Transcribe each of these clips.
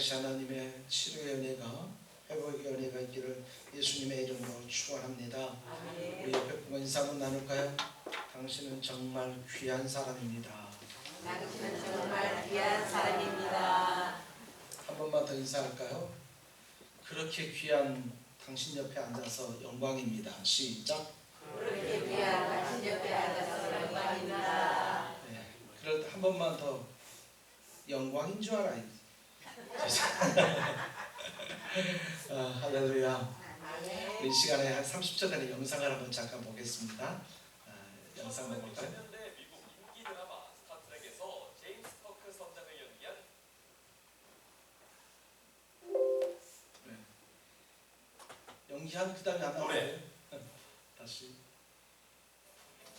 다시 하나님의 치료의 은혜가, 회복의 은혜가 있기를 예수님의 이름으로 축원합니다. 우리 옆에 분과 인사 한번 나눌까요? 당신은 정말 귀한 사람입니다. 당신은 정말 귀한 사람입니다. 한 번만 더 인사할까요? 그렇게 귀한 당신 옆에 앉아서 영광입니다. 시작. 그렇게 귀한 당신 옆에 앉아서 영광입니다. 네, 그럴 때 한 번만 더 영광인 줄 알아야지. 할렐루야. 이 시간에 한 30초 되는 영상을 한번 잠깐 보겠습니다. 영상 한번 볼까요? 1960년대 미국 인기 드라마 스타트랙에서 제임스 커크 선장을 연기한 연기한 그 다음에 안 나오네. 다시.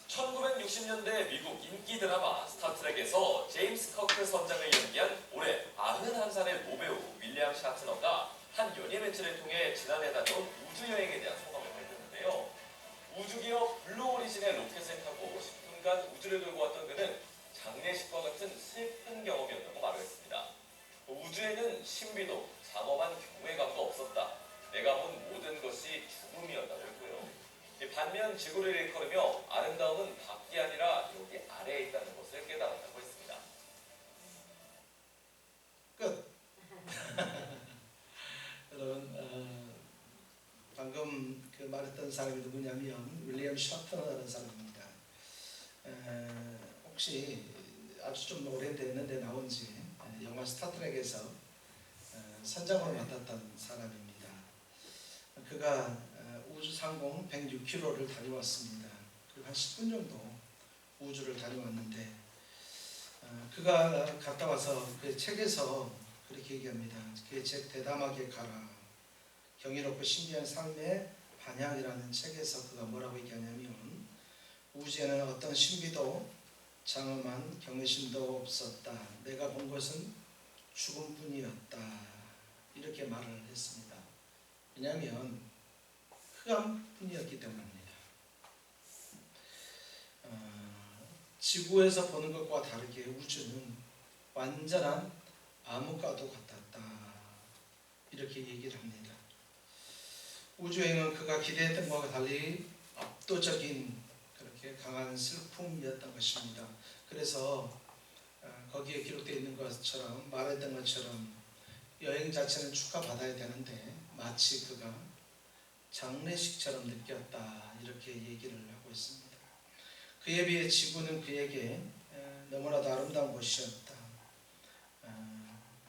1960년대 미국 인기 드라마 스타트랙에서 제임스 커크 선장을 연기한 올해 91살의 노배우 윌리엄 샤트너가 한 연예 매체를 통해 지난해 다녀온 우주여행에 대한 소감을 밝혔는데요. 우주기업 블루 오리진의 로켓을 타고 10분간 우주를 돌고 왔던 그는 장례식과 같은 슬픈 경험이었다고 말을 했습니다. 우주에는 신비도 장엄한 경외감도 없었다. 내가 본 모든 것이 죽음이었다고 했고요. 반면 지구를 일컬으며 아름다움은 밖이 아니라 여기 아래에 있다는 것을 깨달았다고 했습니다. 끝. 여러분, 방금 그 말했던 사람이 누구냐면 윌리엄 샤트너라는 사람입니다. 혹시 아주 좀 오래됐는데 나온지 영화 스타트랙에서 선장으로 맡았던 사람입니다. 그가 우주상공 106km를 다녀왔습니다. 그리고 한 10분 정도 우주를 다녀왔는데 그가 갔다 와서 그 책에서 그렇게 얘기합니다. 그 책 대담하게 가라. 경이롭고 신비한 삶의 반향이라는 책에서 그가 뭐라고 얘기하냐면 우주에는 어떤 신비도 장엄한 경외심도 없었다. 내가 본 것은 죽음뿐이었다. 이렇게 말을 했습니다. 왜냐하면 흑암뿐이었기 때문입니다. 지구에서 보는 것과 다르게 우주는 완전한 암흑과도 같았다. 이렇게 얘기를 합니다. 우주여행은 그가 기대했던 것과 달리 압도적인 그렇게 강한 슬픔이었던 것입니다. 그래서 거기에 기록되어 있는 것처럼 말했던 것처럼 여행 자체는 축하받아야 되는데 마치 그가 장례식처럼 느꼈다. 이렇게 얘기를 하고 있습니다. 그에 비해 지구는 그에게 너무나도 아름다운 곳이었다.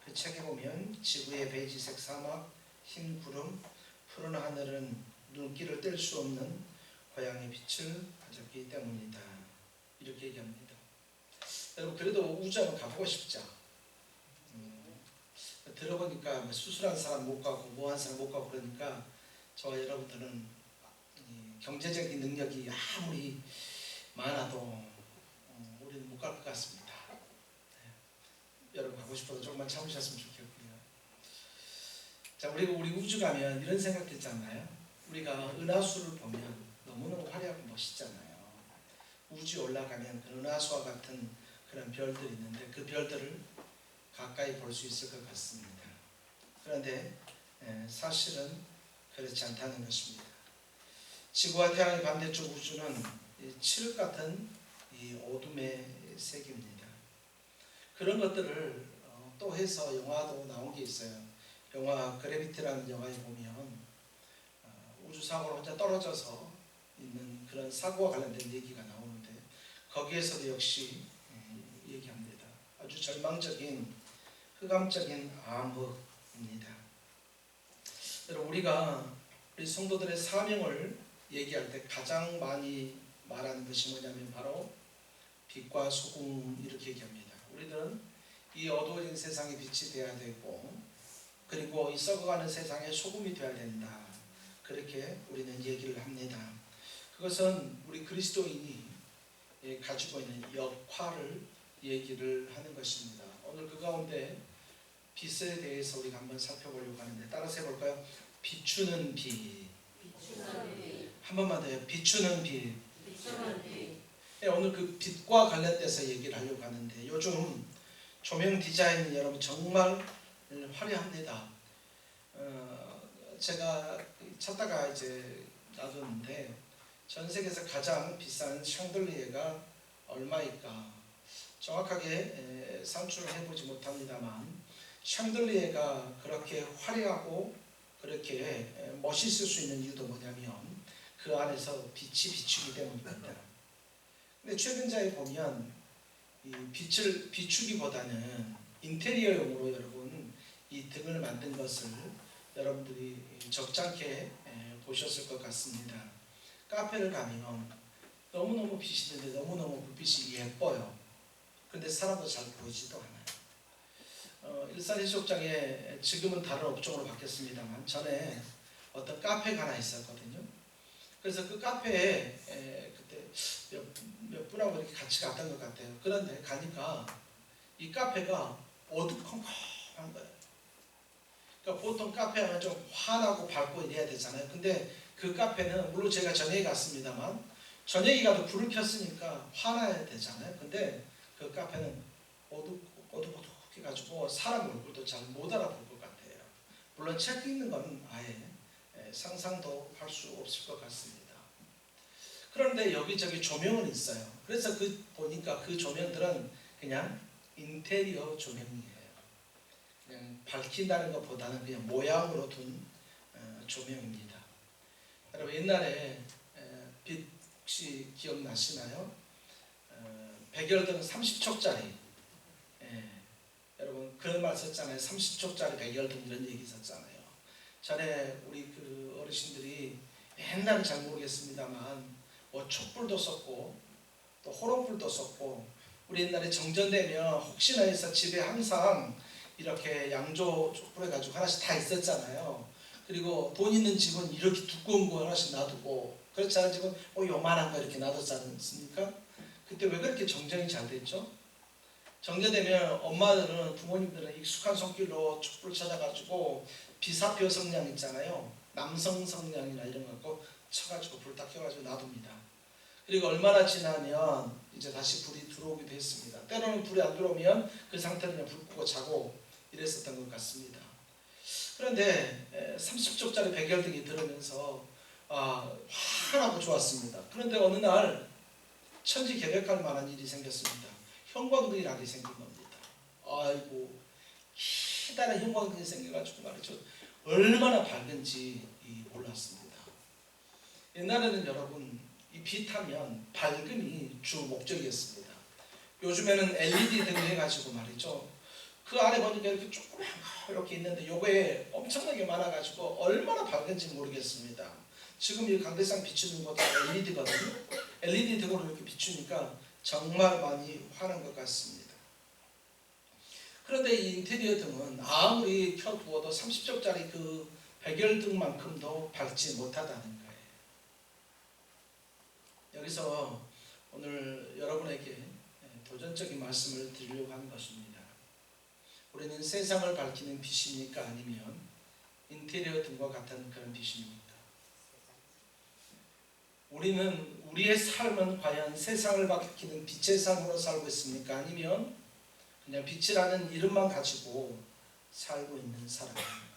그 책에 보면 지구의 베이지색 사막, 흰 구름, 푸른 하늘은 눈길을 뗄 수 없는 고향의 빛을 가졌기 때문이다. 이렇게 얘기합니다. 여러분, 그래도 우주 한번 가보고 싶죠? 들어보니까 뭐 수술한 사람 못 가고 뭐한 사람 못 가고 그러니까 저와 여러분들은 경제적인 능력이 아무리 많아도 우리는 못 갈 것 같습니다. 여러분 가고 싶어도 조금만 참으셨으면 좋겠고요. 자, 우리 우주 가면 이런 생각 들잖아요. 우리가 은하수를 보면 너무너무 화려하고 멋있잖아요. 우주에 올라가면 그 은하수와 같은 그런 별들이 있는데 그 별들을 가까이 볼 수 있을 것 같습니다. 그런데 사실은 그렇지 않다는 것입니다. 지구와 태양의 반대쪽 우주는 칠흑 같은 이 어둠의 색입니다. 그런 것들을 또 해서 영화도 나온 게 있어요. 영화 그래비티라는 영화에 보면 우주상으로 혼자 떨어져서 있는 그런 사고와 관련된 얘기가 나오는데 거기에서도 역시 얘기합니다. 아주 절망적인 흑암적인 암흑입니다. 여러분, 우리 성도들의 사명을 얘기할 때 가장 많이 말하는 것이 뭐냐면 바로 빛과 소금 이렇게 얘기합니다. 우리들은 이 어두워진 세상에 빛이 되어야 되고 그리고 이 썩어가는 세상에 소금이 되어야 된다. 그렇게 우리는 얘기를 합니다. 그것은 우리 그리스도인이 가지고 있는 역할을 얘기를 하는 것입니다. 오늘 그 가운데 빛에 대해서 우리가 한번 살펴보려고 하는데 따라서 해볼까요? 비추는 빛. 한 번만 더요. 비추는 빛. 오늘 그 빛과 관련돼서 얘기를 하려고 하는데 요즘 조명 디자인이 여러분 정말 화려합니다. 제가 찾다가 이제 놔뒀는데 전 세계에서 가장 비싼 샹들리에가 얼마일까? 정확하게 산출을 해보지 못합니다만 샹들리에가 그렇게 화려하고 그렇게 멋있을 수 있는 이유도 뭐냐면 그 안에서 빛이 비추기 때문입니다. 근데 최근자에 보면 이 빛을 비추기보다는 인테리어용으로 여러분 이 등을 만든 것을 여러분들이 적잖게 보셨을 것 같습니다. 카페를 가면 너무너무 빛이 있는데 너무너무 불빛이 예뻐요. 근데 사람도 잘 보이지도 않아요. 일산해수욕장에 지금은 다른 업종으로 바뀌었습니다만 전에 어떤 카페가 하나 있었거든요. 그래서 그 카페에 그때 몇 분하고 이렇게 같이 갔던 것 같아요. 그런데 가니까 이 카페가 어두컴컴한 거예요. 그러니까 보통 카페 하면 좀 환하고 밝고 이래야 되잖아요. 근데 그 카페는 물론 제가 저녁에 갔습니다만 저녁에 가도 불을 켰으니까 환해야 되잖아요. 근데 그 카페는 어둑어둑해가지고 사람 얼굴도 잘 못 알아볼 것 같아요. 물론 책 읽는 건 아예 상상도 할 수 없을 것 같습니다. 그런데 여기저기 조명은 있어요. 그래서 보니까 그 조명들은 그냥 인테리어 조명이에요. 그냥 밝힌다는 것보다는 그냥 모양으로 둔 조명입니다. 여러분 옛날에 빛 혹시 기억나시나요? 백열등 30촉짜리 여러분 그런 말 썼잖아요. 30촉짜리 백열등 이런 얘기 있었잖아요. 전에 우리 그 어르신들이 옛날은 잘 모르겠습니다만 뭐 촛불도 썼고 또 호롱불도 썼고 우리 옛날에 정전되면 혹시나 해서 집에 항상 이렇게 양조 촛불 해가지고 하나씩 다 있었잖아요. 그리고 돈 있는 집은 이렇게 두꺼운 거 하나씩 놔두고 그렇지 않은 집은 요만한 거 이렇게 놔뒀지 않습니까? 그때 왜 그렇게 정전이 잘 됐죠? 정전되면 엄마들은 부모님들은 익숙한 손길로 촛불 찾아가지고 비사표 성냥 있잖아요. 남성 성냥이나 이런 거 갖고 쳐가지고 불 딱 켜가지고 놔둡니다. 그리고 얼마나 지나면 이제 다시 불이 들어오기도 했습니다. 때로는 불이 안 들어오면 그 상태로 그냥 불 끄고 자고 이랬었던 것 같습니다. 그런데 30촉짜리 백열등이 들으면서 환하고 좋았습니다. 그런데 어느 날 천지개벽할 만한 일이 생겼습니다. 형광등이 나게 생긴 겁니다. 아이고 기다란 형광등이 생겨가지고 말이죠. 얼마나 밝은지 몰랐습니다. 옛날에는 여러분 이 빛하면 밝음이 주 목적이었습니다. 요즘에는 LED 등을 해가지고 말이죠. 그 안에 보니까 이렇게 조그만 거 이렇게 있는데 요거에 엄청나게 많아가지고 얼마나 밝은지 모르겠습니다. 지금 이 강대상 비추는 것도 LED거든요. LED 등으로 이렇게 비추니까 정말 많이 환한 것 같습니다. 그런데 이 인테리어 등은 아무리 켜두어도 30촉짜리 그 백열등만큼도 밝지 못하다는 거예요. 여기서 오늘 여러분에게 도전적인 말씀을 드리려고 하는 것입니다. 우리는 세상을 밝히는 빛입니까? 아니면 인테리어 등과 같은 그런 빛입니까? 우리는 우리의 삶은 과연 세상을 밝히는 빛의 삶으로 살고 있습니까? 아니면 그냥 빛이라는 이름만 가지고 살고 있는 사람입니까?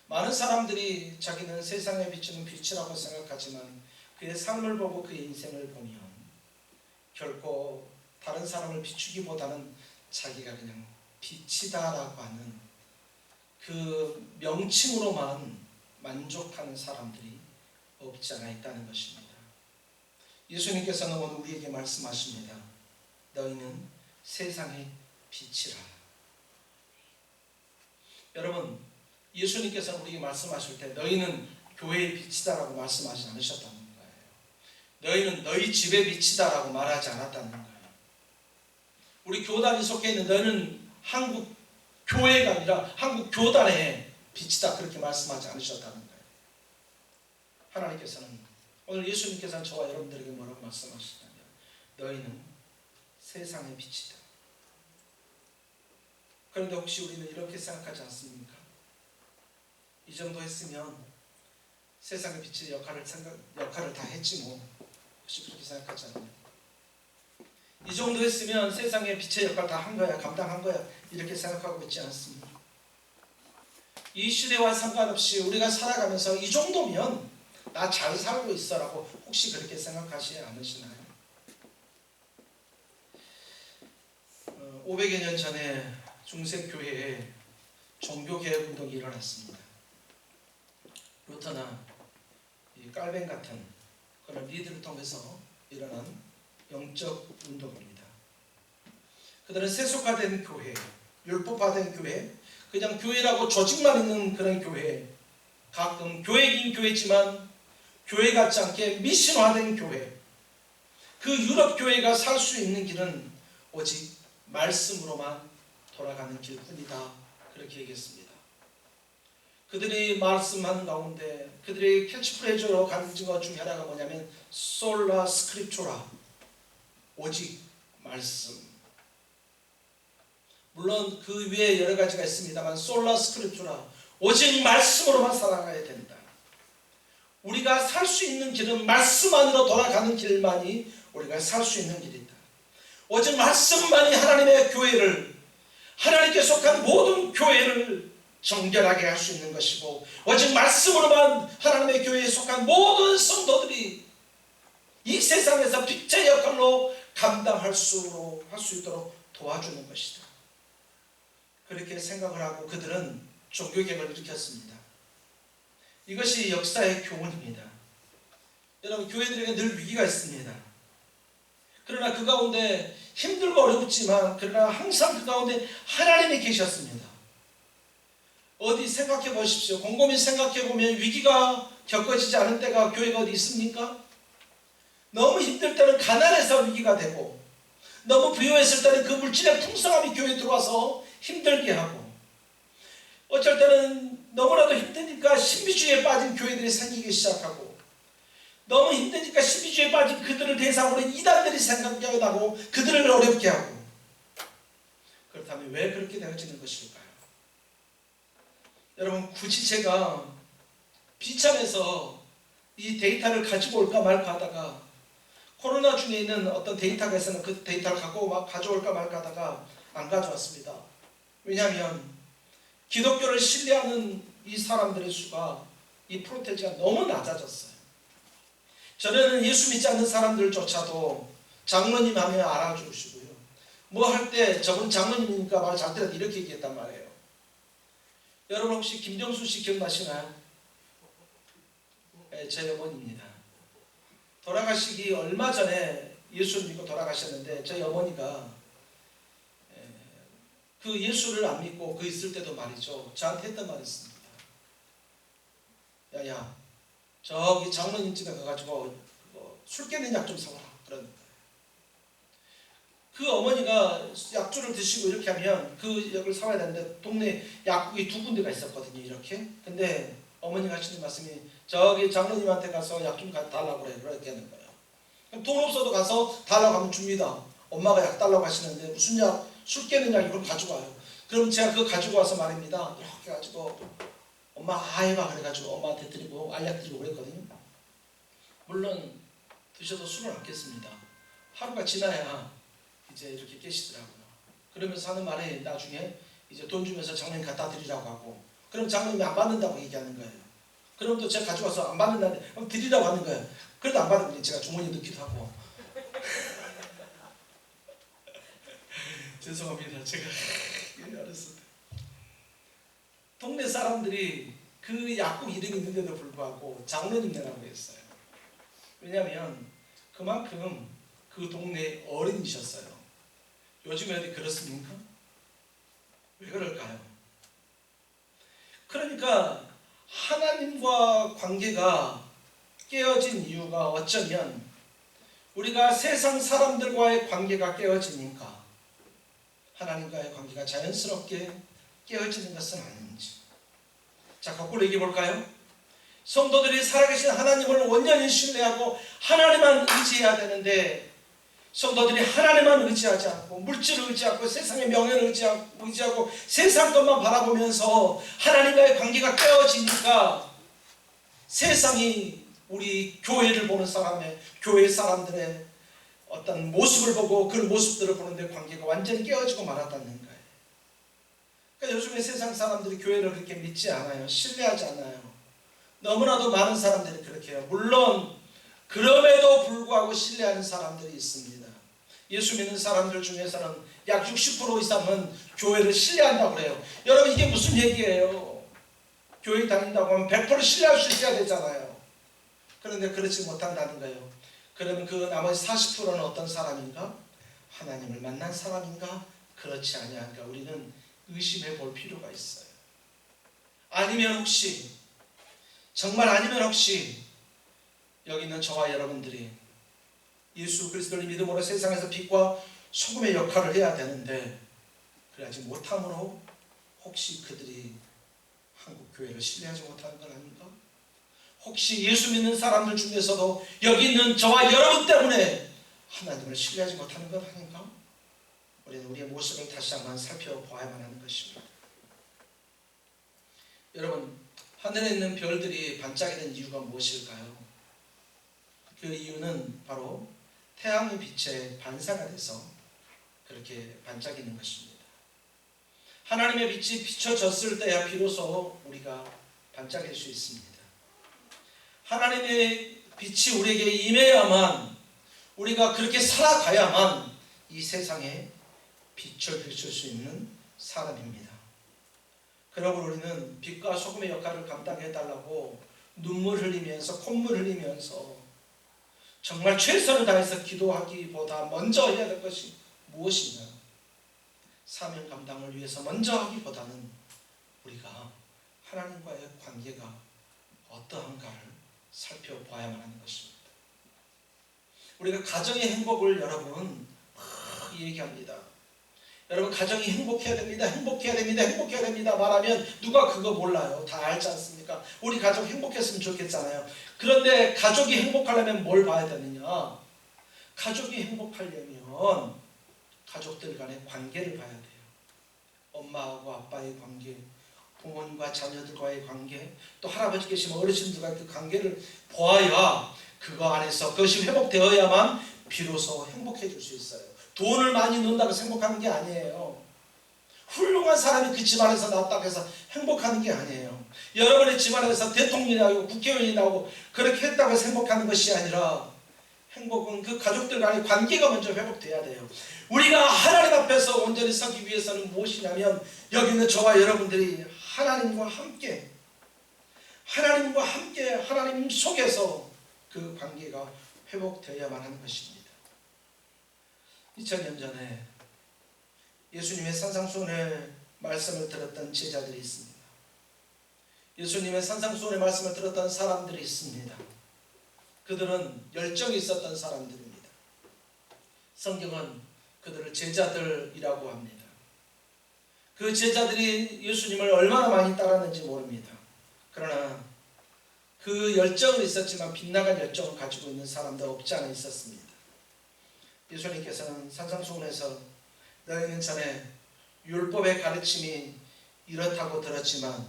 많은 사람들이 자기는 세상에 비추는 빛이라고 생각하지만 그의 삶을 보고 그의 인생을 보면 결코 다른 사람을 비추기보다는 자기가 그냥 빛이다라고 하는 그 명칭으로만 만족하는 사람들이 없지 않아 있다는 것입니다. 예수님께서는 오늘 우리에게 말씀하십니다. 너희는 세상의 빛이라. 여러분 예수님께서는 우리에게 말씀하실 때 너희는 교회의 빛이다라고 말씀하지 않으셨다는 거예요. 너희는 너희 집의 빛이다라고 말하지 않았다는 거예요. 우리 교단이 속해 있는 너희는 한국 교회가 아니라 한국 교단의 빛이다 그렇게 말씀하지 않으셨다는 거예요. 하나님께서는 오늘 예수님께서는 저와 여러분들에게 뭐라고 말씀하시냐면 너희는 세상의 빛이다. 그런데 혹시 우리는 이렇게 생각하지 않습니까? 이 정도 했으면 세상의 빛의 역할을 다 했지 뭐. 혹시 그렇게 생각하지 않나요? 이 정도 했으면 세상의 빛의 역할 다 한 거야, 감당한 거야 이렇게 생각하고 있지 않습니까? 이 시대와 상관없이 우리가 살아가면서 이 정도면 나 잘 살고 있어라고 혹시 그렇게 생각하시지 않으시나요? 500여 년 전에 중세교회에 종교개혁 운동이 일어났습니다. 루터나 깔벤 같은 그런 리드를 통해서 일어난 영적 운동입니다. 그들은 세속화된 교회, 율법화된 교회, 그냥 교회라고 조직만 있는 그런 교회, 가끔 교회긴 교회지만 교회 같지 않게 미신화된 교회, 그 유럽 교회가 살 수 있는 길은 오직 말씀으로만 돌아가는 길뿐이다, 그렇게 얘기했습니다. 그들이 말씀하는 가운데 그들의 캐치프레이즈로 가진 것 중에 하나가 뭐냐면 솔라 스크립투라, 오직 말씀. 물론 그 위에 여러 가지가 있습니다만 솔라 스크립투라, 오직 말씀으로만 살아가야 된다. 우리가 살 수 있는 길은 말씀 안으로 돌아가는 길만이 우리가 살 수 있는 길이다. 오직 말씀만이 하나님의 교회를, 하나님께 속한 모든 교회를 정결하게 할 수 있는 것이고, 오직 말씀으로만 하나님의 교회에 속한 모든 성도들이 이 세상에서 빛의 역할로 감당할 수 있도록 도와주는 것이다. 그렇게 생각을 하고 그들은 종교개혁을 일으켰습니다. 이것이 역사의 교훈입니다. 여러분, 교회들에게 늘 위기가 있습니다. 그러나 그 가운데 힘들고 어렵지만 그러나 항상 그 가운데 하나님이 계셨습니다. 어디 생각해 보십시오. 곰곰이 생각해 보면 위기가 겪어지지 않은 때가 교회가 어디 있습니까? 너무 힘들 때는 가난해서 위기가 되고, 너무 부유했을 때는 그 물질의 풍성함이 교회에 들어와서 힘들게 하고, 어쩔 때는 너무나도 힘드니까 신비주의에 빠진 교회들이 생기기 시작하고, 너무 힘드니까 신비주의에 빠진 그들을 대상으로 이단들이 생각나고 그들을 어렵게 하고. 그렇다면 왜 그렇게 되어지는 것일까요? 여러분, 굳이 제가 비참해서 이 데이터를 가지고 올까 말까 하다가, 코로나 중에 있는 어떤 데이터가 있으면 그 데이터를 가져올까 말까 하다가 안 가져왔습니다. 왜냐하면 기독교를 신뢰하는 이 사람들의 수가, 이 프로테지가 너무 낮아졌어요. 전에는 예수 믿지 않는 사람들조차도 장로님 하면 알아주시고요. 뭐 할 때 저분 장로님이니까 말 잘 들어도 이렇게 얘기했단 말이에요. 여러분, 혹시 김정수 씨 기억나시나요? 네, 제 어머니입니다. 돌아가시기 얼마 전에 예수를 믿고 돌아가셨는데, 저희 어머니가 그 예수를 안 믿고 그 있을 때도 말이죠, 저한테 했던 말이 있습니다. 야야, 저기 장로님 집에 가가지고 술 깨는 약 좀 사와라, 그런 거예요. 그 어머니가 약주를 드시고 이렇게 하면 그 약을 사와야 되는데 동네 약국이 2군데가 있었거든요, 이렇게. 근데 어머니가 하시는 말씀이, 저기 장로님한테 가서 약 좀 달라고 그래, 그렇게 하는 거예요. 그럼 돈 없어도 가서 달라고 하면 줍니다. 엄마가 약 달라고 하시는데 무슨 약, 술 깨는 약 이걸 가져와요. 그럼 제가 그거 가지고 와서 말입니다, 이렇게 가지고 엄마 아해봐 그래가지고 엄마한테 드리고 알약 드리고 그랬거든요. 물론 드셔도 술을 안 깼습니다. 하루가 지나야 이제 이렇게 깨시더라고요. 그러면서 하는 말이 나중에 이제 돈 주면서 장로님 갖다 드리라고 하고, 그럼 장로님이 안 받는다고 얘기하는 거예요. 그럼 또 제가 가져와서 안 받는다는데 그럼 드리라고 하는 거예요. 그래도 안 받으면 제가 주머니에 넣기도 하고. 죄송합니다. 제가 어렸을 때 동네 사람들이 그 약국 이름이 있는데도 불구하고 장로님네라고 했어요. 왜냐하면 그만큼 그 동네 어른이셨어요. 요즘에 어디 그렇습니까? 왜 그럴까요? 그러니까 하나님과 관계가 깨어진 이유가 어쩌면 우리가 세상 사람들과의 관계가 깨어지니까 하나님과의 관계가 자연스럽게 깨어지는 것은 아닌지. 자, 거꾸로 얘기해 볼까요? 성도들이 살아계신 하나님을 온전히 신뢰하고 하나님만 의지해야 되는데, 성도들이 하나님만 의지하지 않고 물질을 의지하고 세상의 명예를 의지하고 세상 것만 바라보면서 하나님과의 관계가 깨어지니까 세상이 우리 교회를 보는 교회 사람들의 어떤 모습을 보고 그 모습들을 보는데 관계가 완전히 깨어지고 말았다는 거예요. 그러니까 요즘에 세상 사람들이 교회를 그렇게 믿지 않아요. 신뢰하지 않아요. 너무나도 많은 사람들이 그렇게 해요. 물론 그럼에도 불구하고 신뢰하는 사람들이 있습니다. 예수 믿는 사람들 중에서는 약 60% 이상은 교회를 신뢰한다고 그래요. 여러분 이게 무슨 얘기예요? 교회 다닌다고 하면 100% 신뢰할 수 있어야 되잖아요. 그런데 그렇지 못한다는 거예요. 그러면 그 나머지 40%는 어떤 사람인가? 하나님을 만난 사람인가? 그렇지 아니한가? 우리는 의심해 볼 필요가 있어요. 아니면 혹시 정말 아니면 혹시 여기 있는 저와 여러분들이 예수 그리스도를 믿음으로 세상에서 빛과 소금의 역할을 해야 되는데 그래야지 못함으로 혹시 그들이 한국 교회를 신뢰하지 못하는 건 아닌가? 혹시 예수 믿는 사람들 중에서도 여기 있는 저와 여러분 때문에 하나님을 신뢰하지 못하는 건 아닌가? 우리는 우리의 모습을 다시 한번 살펴보아야만 하는 것입니다. 여러분, 하늘에 있는 별들이 반짝이는 이유가 무엇일까요? 그 이유는 바로 태양의 빛에 반사가 돼서 그렇게 반짝이는 것입니다. 하나님의 빛이 비춰졌을 때야 비로소 우리가 반짝일 수 있습니다. 하나님의 빛이 우리에게 임해야만 우리가 그렇게 살아가야만 이 세상에 빛을 비출 수 있는 사람입니다. 그러므로 우리는 빛과 소금의 역할을 감당해달라고 눈물 흘리면서 콧물 흘리면서 정말 최선을 다해서 기도하기보다 먼저 해야 될 것이 무엇이냐? 사명 감당을 위해서 먼저 하기보다는 우리가 하나님과의 관계가 어떠한가를 살펴봐야만 하는 것입니다. 우리가 가정의 행복을 여러분 막 얘기합니다. 여러분 가정이 행복해야 됩니다. 행복해야 됩니다. 행복해야 됩니다. 말하면 누가 그거 몰라요. 다 알지 않습니까? 우리 가족 행복했으면 좋겠잖아요. 그런데 가족이 행복하려면 뭘 봐야 되느냐? 가족이 행복하려면 가족들 간의 관계를 봐야 돼요. 엄마하고 아빠의 관계, 부모님과 자녀들과의 관계, 또 할아버지 계시면 어르신들과의 그 관계를 보아야 그거 안에서 그것이 회복되어야만 비로소 행복해질 수 있어요. 돈을 많이 넣는다고 해서 행복하는 게 아니에요. 훌륭한 사람이 그 집안에서 나왔다고 해서 행복하는 게 아니에요. 여러분의 집안에서 대통령이 나오고 국회의원이 나오고 그렇게 했다고 해서 행복하는 것이 아니라 행복은 그 가족들 간의 관계가 먼저 회복돼야 돼요. 우리가 하나님 앞에서 온전히 서기 위해서는 무엇이냐면 여기 있는 저와 여러분들이 하나님과 함께 하나님 속에서 그 관계가 회복되어야만 하는 것입니다. 2000년 전에 예수님의 산상수훈의 말씀을 들었던 제자들이 있습니다. 예수님의 산상수훈의 말씀을 들었던 사람들이 있습니다. 그들은 열정이 있었던 사람들입니다. 성경은 그들을 제자들이라고 합니다. 그 제자들이 예수님을 얼마나 많이 따랐는지 모릅니다. 그러나 그 열정은 있었지만 빗나간 열정을 가지고 있는 사람도 없지 않아 있었습니다. 예수님께서는 산상수훈에서 너희는 전에 율법의 가르침이 이렇다고 들었지만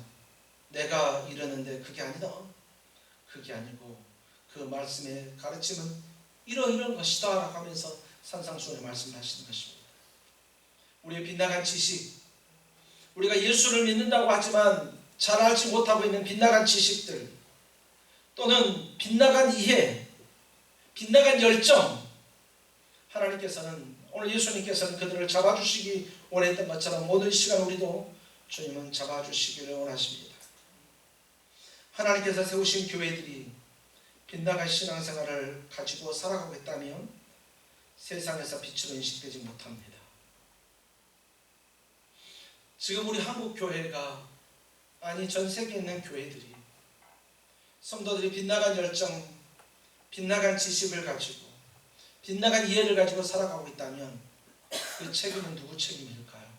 내가 이러는데 그게 아니다. 그게 아니고 그 말씀의 가르침은 이런 것이다 라고 하면서 산상수훈에 말씀하시는 것입니다. 우리의 빗나간 지식, 우리가 예수를 믿는다고 하지만 잘 알지 못하고 있는 빗나간 지식들 또는 빗나간 이해, 빗나간 열정, 하나님께서는 오늘 예수님께서는 그들을 잡아주시기 원했던 것처럼 모든 시간 우리도 주님은 잡아주시기를 원하십니다. 하나님께서 세우신 교회들이 빗나간 신앙생활을 가지고 살아가고 있다면 세상에서 빛으로 인식되지 못합니다. 지금 우리 한국 교회가 아니 전 세계에 있는 교회들이 성도들이 빗나간 열정, 빗나간 지식을 가지고 빗나간 이해를 가지고 살아가고 있다면 그 책임은 누구 책임일까요?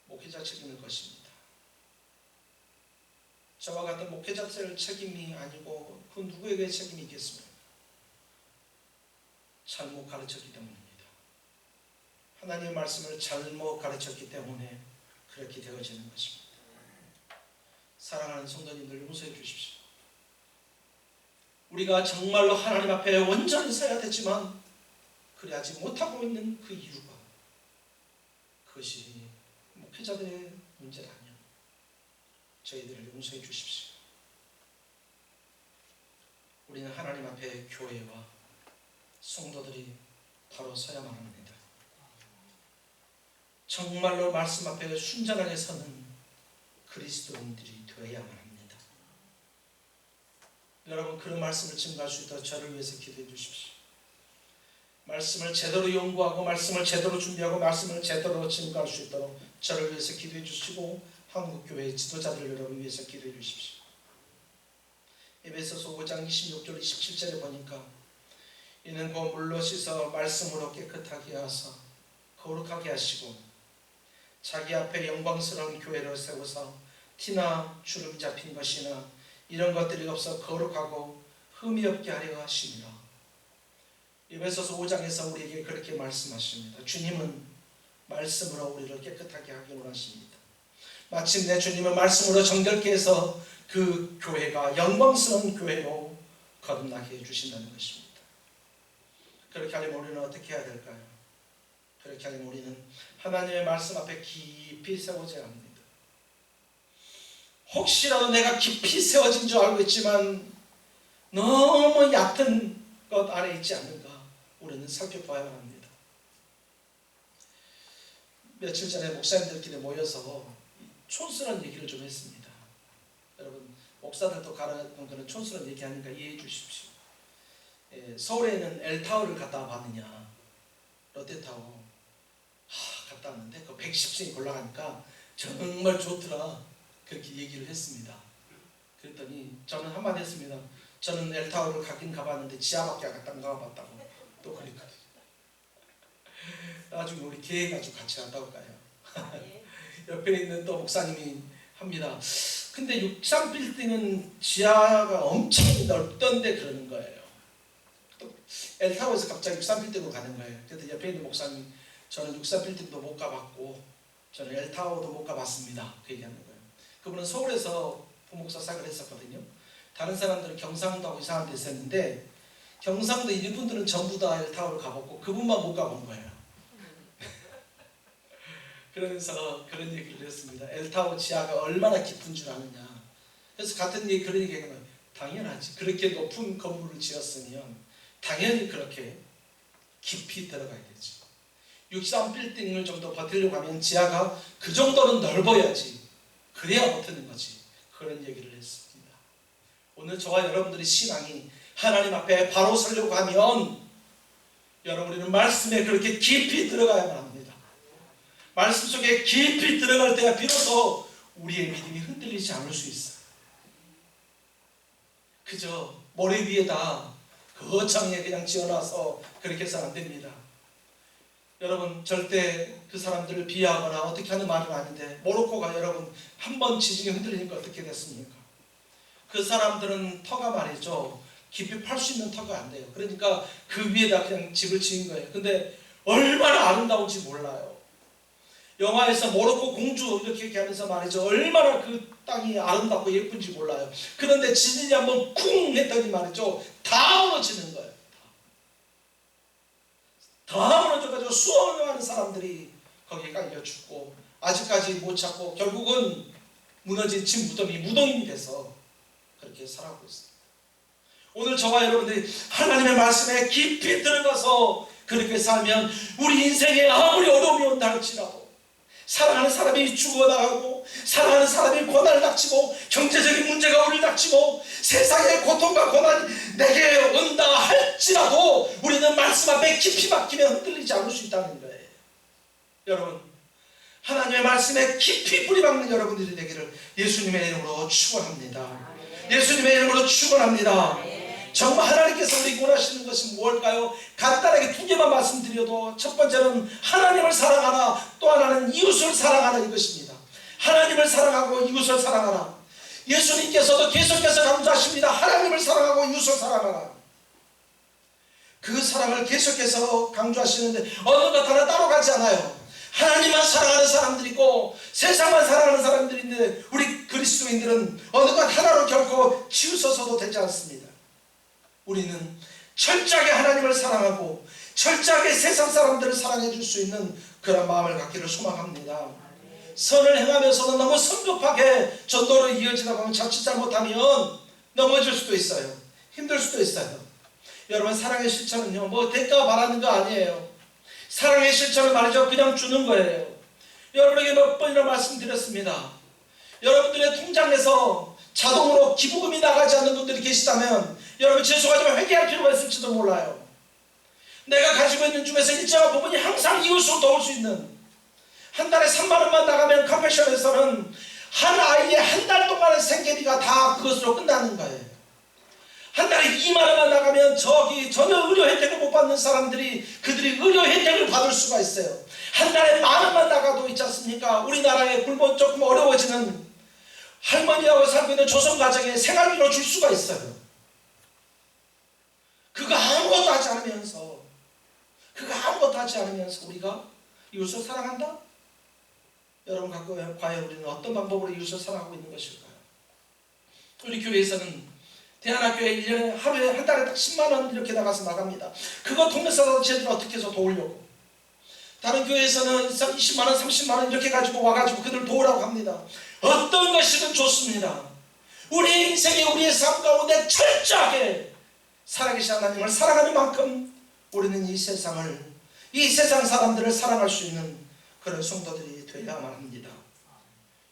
목회자 책임일 것입니다. 저와 같은 목회자들 책임이 아니고 그 누구에게 책임이 있겠습니까? 잘못 가르쳤기 때문입니다. 하나님의 말씀을 잘못 가르쳤기 때문에 그렇게 되어지는 것입니다. 사랑하는 성도님들 용서해 주십시오. 우리가 정말로 하나님 앞에 온전히 서야 되지만 그래야지 못하고 있는 그 이유가 그것이 목회자들의 문제라면 저희들을 용서해 주십시오. 우리는 하나님 앞에 교회와 성도들이 바로 서야만 합니다. 정말로 말씀 앞에 순전하게 서는 그리스도인들이 되어야만 합니다. 여러분, 그런 말씀을 증거할 수 있도록 저를 위해서 기도해 주십시오. 말씀을 제대로 연구하고 말씀을 제대로 준비하고 말씀을 제대로 증거할 수 있도록 저를 위해서 기도해 주시고 한국교회 지도자들 여러분 위해서 기도해 주십시오. 에베소서 5장 26절 27절에 보니까 이는 곧 물로 씻어 말씀으로 깨끗하게 하사 거룩하게 하시고 자기 앞에 영광스러운 교회를 세우사 티나 주름이 잡힌 것이나 이런 것들이 없어 거룩하고 흠이 없게 하려 하시니라. 에베소서 5장에서 우리에게 그렇게 말씀하십니다. 주님은 말씀으로 우리를 깨끗하게 하기 원하십니다. 마침내 주님은 말씀으로 정결케 해서 그 교회가 영광스러운 교회로 거듭나게 해주신다는 것입니다. 그렇게 하려면 우리는 어떻게 해야 될까요? 그렇게 하려면 우리는 하나님의 말씀 앞에 깊이 세워져야 합니다. 혹시라도 내가 깊이 세워진 줄 알고 있지만 너무 얕은 것 안에 있지 않는가 우리는 살펴봐야 합니다. 며칠 전에 목사님들끼리 모여서 촌스러운 얘기를 좀 했습니다. 여러분, 목사들도 가르치는 거는 촌스러운 얘기하니까 이해해 주십시오. 서울에 있는 엘타워를 갔다 봤느냐, 롯데타워 갔다 왔는데 그 110층이 올라가니까 정말 좋더라, 그렇게 얘기를 했습니다. 그랬더니 저는 한마디 했습니다. 저는 엘타워를 가긴 가봤는데 지하밖에 안 가봤다고 또 그랬거든요. 나중에 우리 계획가지고 같이 갔다 올까요? 옆에 있는 또 목사님이 합니다. 근데 63빌딩은 지하가 엄청 넓던데 그러는 거예요. 또 엘타워에서 갑자기 63빌딩으로 가는 거예요. 그래서 옆에 있는 목사님이 저는 63빌딩도 못 가봤고 저는 엘타워도 못 가봤습니다, 그 얘기하는 거예요. 그분은 서울에서 부목사 사역을 했었거든요. 다른 사람들은 경상도하고 이상한 데 있었는데 경상도 이분들은 전부 다 엘타워를 가봤고 그분만 못 가본 거예요. 그러면서 그런 얘기를 했습니다. 엘타워 지하가 얼마나 깊은 줄 아느냐. 그래서 같은 얘기, 그런 얘기가 나와요. 당연하지. 그렇게 높은 건물을 지었으면 당연히 그렇게 깊이 들어가야 되지. 63빌딩을 정도 버티려고 하면 지하가 그 정도는 넓어야지. 그래야 버티는 거지. 그런 얘기를 했습니다. 오늘 저와 여러분들의 신앙이 하나님 앞에 바로 서려고 하면 여러분, 우리는 말씀에 그렇게 깊이 들어가야만 합니다. 말씀 속에 깊이 들어갈 때가 비로소 우리의 믿음이 흔들리지 않을 수 있어요. 그저 모래 위에다 거창하게 그냥 지어놔서 그렇게 해서는 안 됩니다. 여러분, 절대 그 사람들을 비하하거나 어떻게 하는 말은 아닌데 모로코가 여러분 한번 지진이 흔들리니까 어떻게 됐습니까? 그 사람들은 터가 말이죠, 깊이 팔 수 있는 터가 안 돼요. 그러니까 그 위에다 그냥 집을 지은 거예요. 근데 얼마나 아름다운지 몰라요. 영화에서 모로코 공주 이렇게 얘기하면서 말이죠, 얼마나 그 땅이 아름답고 예쁜지 몰라요. 그런데 지진이 한번 쿵 했더니 말이죠, 다 무너지는 거예요. 다 무너져가지고 수억 명의 사람들이 거기에 깔려 죽고 아직까지 못 찾고 결국은 무너진 집 무덤이 무덤이 돼서 그렇게 살아가고 있습니다. 오늘 저와 여러분들이 하나님의 말씀에 깊이 들어가서 그렇게 살면 우리 인생에 아무리 어려움이 온다 할지라도 사랑하는 사람이 죽어나가고 사랑하는 사람이 고난을 닥치고 경제적인 문제가 우리를 닥치고 세상의 고통과 고난이 내게 온다 할지라도 우리는 말씀 앞에 깊이 박히면 흔들리지 않을 수 있다는 거예요. 여러분, 하나님의 말씀에 깊이 뿌리박는 여러분들이 되기를 예수님의 이름으로 축원합니다. 예수님의 이름으로 축원합니다. 정말 하나님께서 우리에게 원하시는 것이 무엇일까요? 간단하게 두 개만 말씀드려도 첫 번째는 하나님을 사랑하라, 또 하나는 이웃을 사랑하라, 이것입니다. 하나님을 사랑하고 이웃을 사랑하라. 예수님께서도 계속해서 강조하십니다. 하나님을 사랑하고 이웃을 사랑하라. 그 사랑을 계속해서 강조하시는데 어느 것 하나 따로 가지 않아요. 하나님만 사랑하는 사람들이 있고 세상만 사랑하는 사람들이 있는데 우리 그리스도인들은 어느 것 하나로 결코 치우쳐서도 되지 않습니다. 우리는 철저하게 하나님을 사랑하고 철저하게 세상 사람들을 사랑해 줄 수 있는 그런 마음을 갖기를 소망합니다. 선을 행하면서도 너무 성급하게 전도로 이어지다 보면 자칫 잘못하면 넘어질 수도 있어요. 힘들 수도 있어요. 여러분, 사랑의 실천은요, 뭐 대가 바라는 거 아니에요. 사랑의 실천은 말이죠, 그냥 주는 거예요. 여러분에게 몇 번이나 말씀드렸습니다. 여러분들의 통장에서 자동으로 기부금이 나가지 않는 분들이 계시다면 여러분, 죄송하지만 회개할 필요가 있을지도 몰라요. 내가 가지고 있는 중에서 일정한 부분이 항상 이웃을 도울 수 있는, 한 달에 3만 원만 나가면 컴패션에서는 한 아이의 한 달 동안의 생계비가 다 그것으로 끝나는 거예요. 한 달에 2만 원만 나가면 저기 전혀 의료 혜택을 못 받는 사람들이 그들이 의료 혜택을 받을 수가 있어요. 한 달에 1만 원만 나가도 있지 않습니까? 우리나라에 굶어 조금 어려워지는 할머니하고 살고 있는 조선 가정에 생활비로 줄 수가 있어요. 그거 아무것도 하지 않으면서 우리가 이웃을 사랑한다? 여러분, 과연 우리는 어떤 방법으로 이웃을 사랑하고 있는 것일까요? 우리 교회에서는 대안학교에 1년에 하루에 한 달에 딱 10만 원 이렇게 나갑니다. 그거 통해서 쟤들 어떻게 해서 도우려고. 다른 교회에서는 20만 원, 30만 원 이렇게 가지고 와가지고 그들 도우라고 합니다. 어떤 것이든 좋습니다. 우리의 인생에, 우리의 삶 가운데 철저하게 살아계신 하나님을 사랑하는 만큼 우리는 이 세상 사람들을 사랑할 수 있는 그런 성도들이 되어야만 합니다.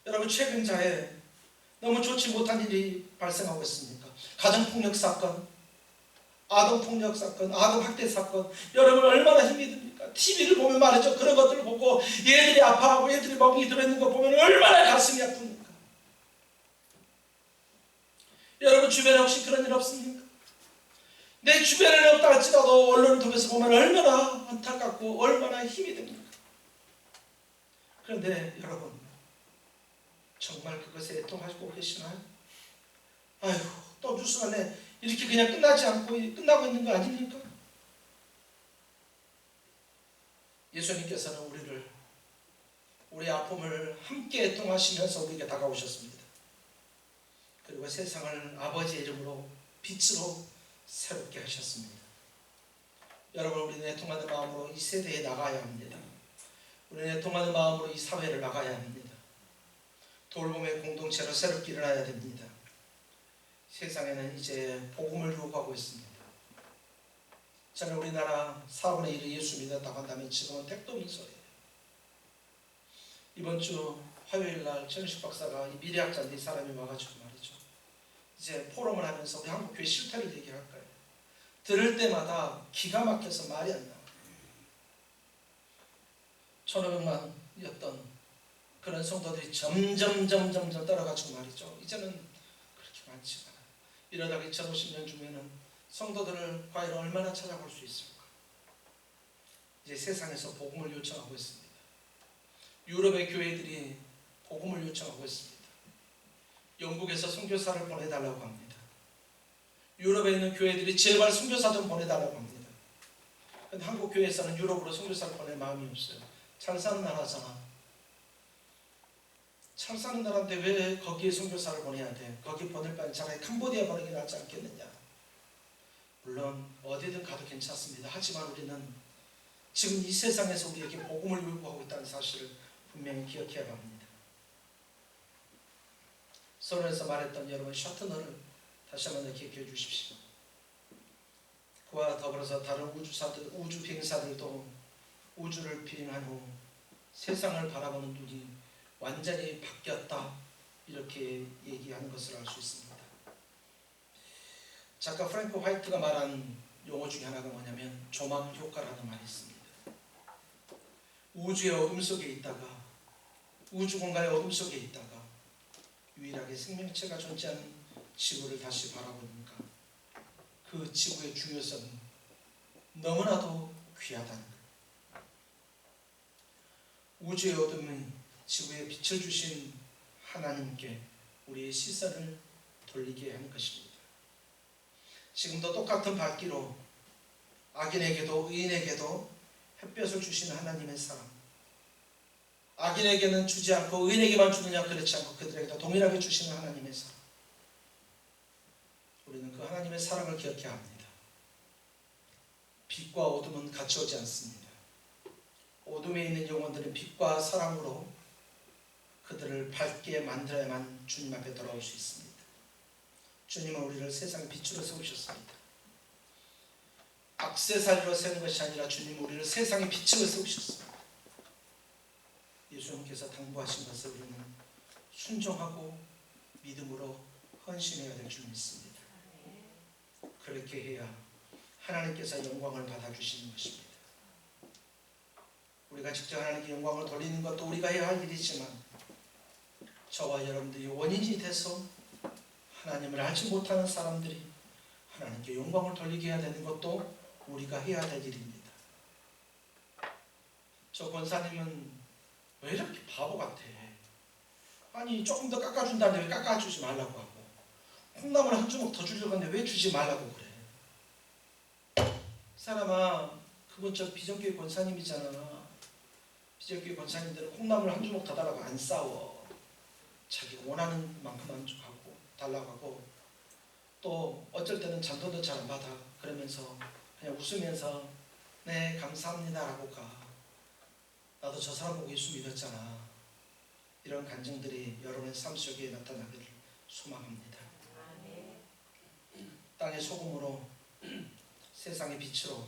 여러분, 최근자에 너무 좋지 못한 일이 발생하고 있습니까? 가정폭력 사건, 아동폭력 사건, 아동학대 사건, 여러분 얼마나 힘이 듭니까? TV를 보면 말이죠, 그런 것들을 보고 얘들이 아파하고 얘들이 멍이 들어있는 거 보면 얼마나 가슴이 아픕니까? 여러분, 주변에 혹시 그런 일 없습니까? 내 주변에는 없다 할지라도 언론을 통해서 보면 얼마나 안타깝고 얼마나 힘이 듭니까? 그런데 여러분, 정말 그것에 애통하고 계시나요? 아휴, 또 뉴스 안에 이렇게 그냥 끝나고 있는 거 아닙니까? 예수님께서는 우리의 아픔을 함께 애통하시면서 우리에게 다가오셨습니다. 그리고 세상을 아버지의 이름으로 빛으로 새롭게 하셨습니다. 여러분, 우리는 애통하는 마음으로 이 세대에 나가야 합니다. 우리는 애통하는 마음으로 이 사회를 나가야 합니다. 돌봄의 공동체로 새롭게 일어나야 됩니다. 세상에는 이제 복음을 요구하고 있습니다. 저는 우리나라 4분의 1이 예수 믿었다고 한다면 지금은 택도민소예요. 이번 주 화요일날 전식 박사가 이 미래학자인데 이 사람이 와가지고 말이죠, 이제 포럼을 하면서 우리 한국 교회 실태를 얘기할 거예요. 들을 때마다 기가 막혀서 말이 안 나와요. 1,500만이었던 그런 성도들이 점점 떨어가지고 말이죠, 이제는 그렇게 많지가 않아요. 이러다가 2050년 중에는 성도들을 과연 얼마나 찾아볼 수 있을까? 이제 세상에서 복음을 요청하고 있습니다. 유럽의 교회들이 복음을 요청하고 있습니다. 영국에서 선교사를 보내달라고 합니다. 유럽에 있는 교회들이 제발 선교사 좀 보내달라고 합니다. 그런데 한국 교회에서는 유럽으로 선교사를 보낼 마음이 없어요. 잘 사는 나라잖아. 잘 사는 나라인데 왜 거기에 선교사를 보내야 돼? 거기 보낼 바에 차라리 캄보디아 보내는 게 낫지 않겠느냐? 물론 어디든 가도 괜찮습니다. 하지만 우리는 지금 이 세상에서 우리에게 복음을 요구하고 있다는 사실을 분명히 기억해야 합니다. 서론에서 말했던 여러분 셔트너를 다시 한번 기억해 주십시오. 그와 더불어서 다른 우주 비행사들도 우주를 비행한 후 세상을 바라보는 눈이 완전히 바뀌었다, 이렇게 얘기하는 것을 알 수 있습니다. 작가 프랭크 화이트가 말한 용어 중에 하나가 뭐냐면 조망 효과라는 말이 있습니다. 우주의 어둠 속에 있다가, 우주 공간의 어둠 속에 있다가 유일하게 생명체가 존재하는 지구를 다시 바라보니까 그 지구의 중요성이 너무나도 귀하다는 것. 우주의 어둠이 지구에 빛을 주신 하나님께 우리의 시선을 돌리게 하는 것입니다. 지금도 똑같은 밝기로 악인에게도 의인에게도 햇볕을 주시는 하나님의 사랑, 악인에게는 주지 않고 의인에게만 주느냐, 그렇지 않고 그들에게도 동일하게 주시는 하나님의 사랑, 우리는 그 하나님의 사랑을 기억해야 합니다. 빛과 어둠은 같이 오지 않습니다. 어둠에 있는 영혼들은 빛과 사랑으로 그들을 밝게 만들어야만 주님 앞에 돌아올 수 있습니다. 주님은 우리를 세상의 빛으로 세우셨습니다. 악세사리로 세운 것이 아니라 주님은 우리를 세상의 빛으로 세우셨습니다. 예수님께서 당부하신 것을 우리는 순종하고 믿음으로 헌신해야 될 줄 믿습니다. 그렇게 해야 하나님께서 영광을 받아주시는 것입니다. 우리가 직접 하나님께 영광을 돌리는 것도 우리가 해야 할 일이지만 저와 여러분들이 원인이 돼서 하나님을 알지 못하는 사람들이 하나님께 영광을 돌리게 해야 되는 것도 우리가 해야 될 일입니다. 저 권사님은 왜 이렇게 바보 같아? 아니 조금 더 깎아준다는데 왜 깎아주지 말라고 하고, 콩나물 한 주먹 더 주려고 하는데 왜 주지 말라고 그래? 사람아, 그건 저 비전교회 권사님이잖아. 비전교회 권사님들은 콩나물 한 주먹 더 달라고 안 싸워. 자기가 원하는 만큼만 하고 달라고 하고, 또 어쩔 때는 잔돈도 잘 안 받아. 그러면서 그냥 웃으면서 네 감사합니다 라고 가. 나도 저 사람 보고 예수 믿었잖아. 이런 감정들이 여러분의 삶 속에 나타나기를 소망합니다. 땅의 소금으로 세상의 빛으로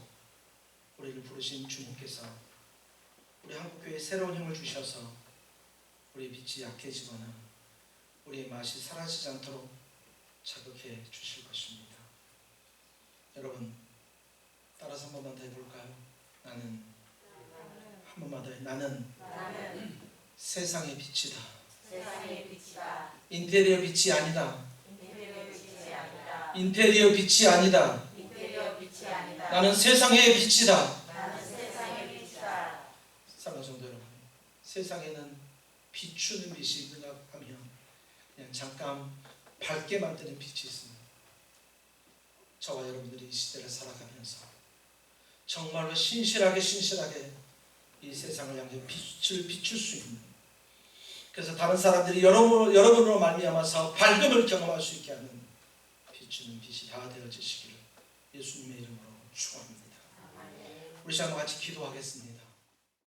우리를 부르신 주님께서 우리 한국교회에 새로운 힘을 주셔서 우리의 빛이 약해지거나 우리의 맛이 사라지지 않도록 자극해 주실 것입니다. 여러분 따라서 한 번만 더 해볼까요? 한 번만 더 해. 나는 세상의 빛이다. 세상의 빛이다. 인테리어 빛이 아니다. 인테리어 빛이 아니다. 인테리어 빛이 아니다. 인테리어 빛이 아니다. 나는 세상의 빛이다. 나는 세상의 빛이다. 사랑하는 성도 여러분, 세상에는 비추는 빛이 있는가 하면 그냥 잠깐 밝게 만드는 빛이 있습니다. 저와 여러분들이 이 시대를 살아가면서 정말로 신실하게 이 세상을 향해 빛을 비출 수 있는, 그래서 다른 사람들이 여러분으로 말미암아서 밝음을 경험할 수 있게 하는 비추는 빛이 다 되어지시기를 예수님의 이름으로 축원합니다. 우리 시간 같이 기도하겠습니다.